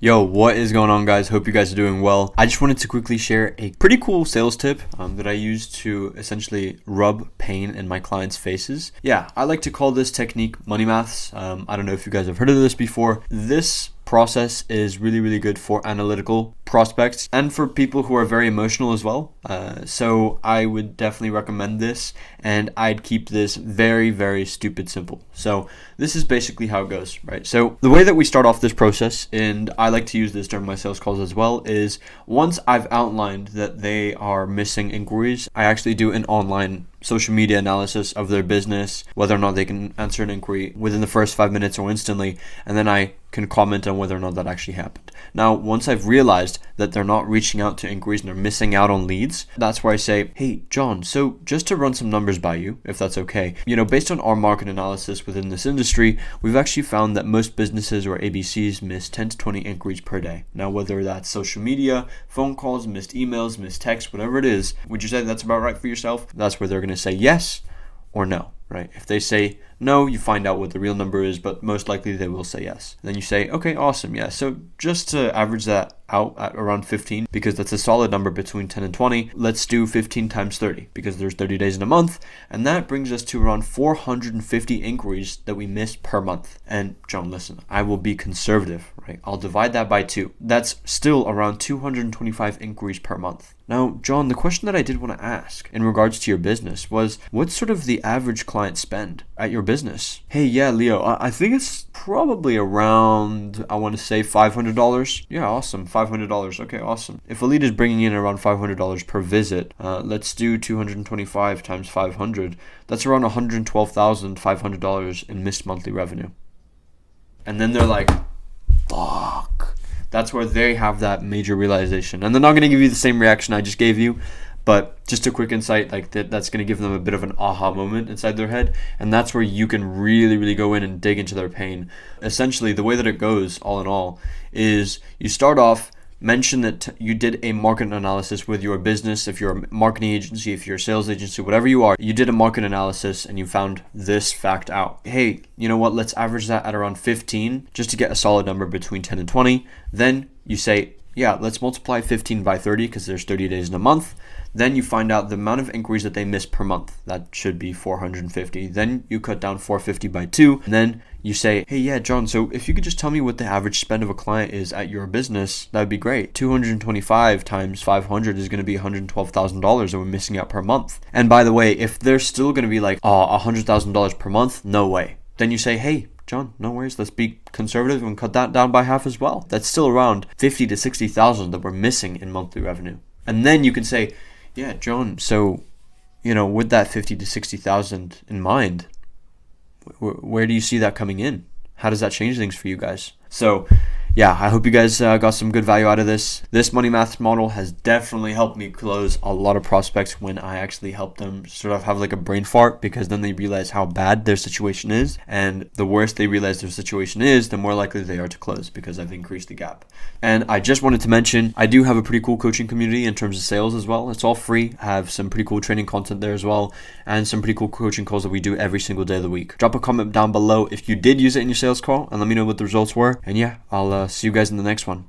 Yo, what is going on, guys? Hope you guys are doing well. I just wanted to quickly share a pretty cool sales tip that I use to essentially rub pain in my clients' faces. Yeah, I like to call this technique money maths. I don't know if you guys have heard of this before. This process is really good for analytical prospects and for people who are very emotional as well. So I would definitely recommend this, and I'd keep this very stupid simple. So this is basically how it goes, right? So the way that we start off this process, and I like to use this during my sales calls as well, is once I've outlined that they are missing inquiries, I actually do an online social media analysis of their business, whether or not they can answer an inquiry within the first 5 minutes or instantly, and then I can comment on whether or not that actually happened. Now, once I've realized that they're not reaching out to inquiries and they're missing out on leads, that's where I say, hey, John, so just to run some numbers by you, if that's okay, based on our market analysis within this industry, we've actually found that most businesses or ABCs miss 10 to 20 inquiries per day. Now, whether that's social media, phone calls, missed emails, missed texts, whatever it is, would you say that's about right for yourself? That's where they're going to say yes or no, right? If they say no, you find out what the real number is, but most likely they will say yes. Then you say, okay, awesome, yeah. So just to average that out at around 15, because that's a solid number between 10 and 20, let's do 15 times 30, because there's 30 days in a month, and that brings us to around 450 inquiries that we miss per month. And John, listen, I will be conservative, right? I'll divide that by 2. That's still around 225 inquiries per month. Now, John, the question that I did want to ask in regards to your business was, what's sort of the average client spend at your business? Hey, yeah, Leo, I think it's probably around, I want to say $500. Yeah, awesome, $500. Okay, awesome. If a lead is bringing in around $500 per visit, let's do 225 times 500. That's around $112,500 in missed monthly revenue. And then they're like, fuck. That's where they have that major realization. And they're not going to give you the same reaction I just gave you, but just a quick insight like that's going to give them a bit of an aha moment inside their head. And that's where you can really go in and dig into their pain. Essentially, the way that it goes, all in all, is you start off, mention that you did a market analysis with your business. If you're a marketing agency, if you're a sales agency, whatever you are, you did a market analysis and you found this fact out. Hey, you know what? Let's average that at around 15 just to get a solid number between 10 and 20. Then you say, yeah, let's multiply 15 by 30 because there's 30 days in a month. Then you find out the amount of inquiries that they miss per month. That should be 450. Then you cut down 450 by 2. And then you say, hey, yeah, John, so if you could just tell me what the average spend of a client is at your business, that would be great. 225 times 500 is going to be $112,000 that we're missing out per month. And by the way, if they're still going to be like, oh, $100,000 per month, no way. Then you say, hey, John, no worries. Let's be conservative and cut that down by half as well. That's still around 50 to 60,000 that we're missing in monthly revenue. And then you can say, yeah, John, so, with that 50 to 60,000 in mind, where do you see that coming in? How does that change things for you guys? So, yeah, I hope you guys got some good value out of this. This money math model has definitely helped me close a lot of prospects when I actually help them sort of have like a brain fart, because then they realize how bad their situation is. And the worse they realize their situation is, the more likely they are to close, because I've increased the gap. And I just wanted to mention, I do have a pretty cool coaching community in terms of sales as well. It's all free. I have some pretty cool training content there as well, and some pretty cool coaching calls that we do every single day of the week. Drop a comment down below if you did use it in your sales call, and let me know what the results were. And yeah, I'll see you guys in the next one.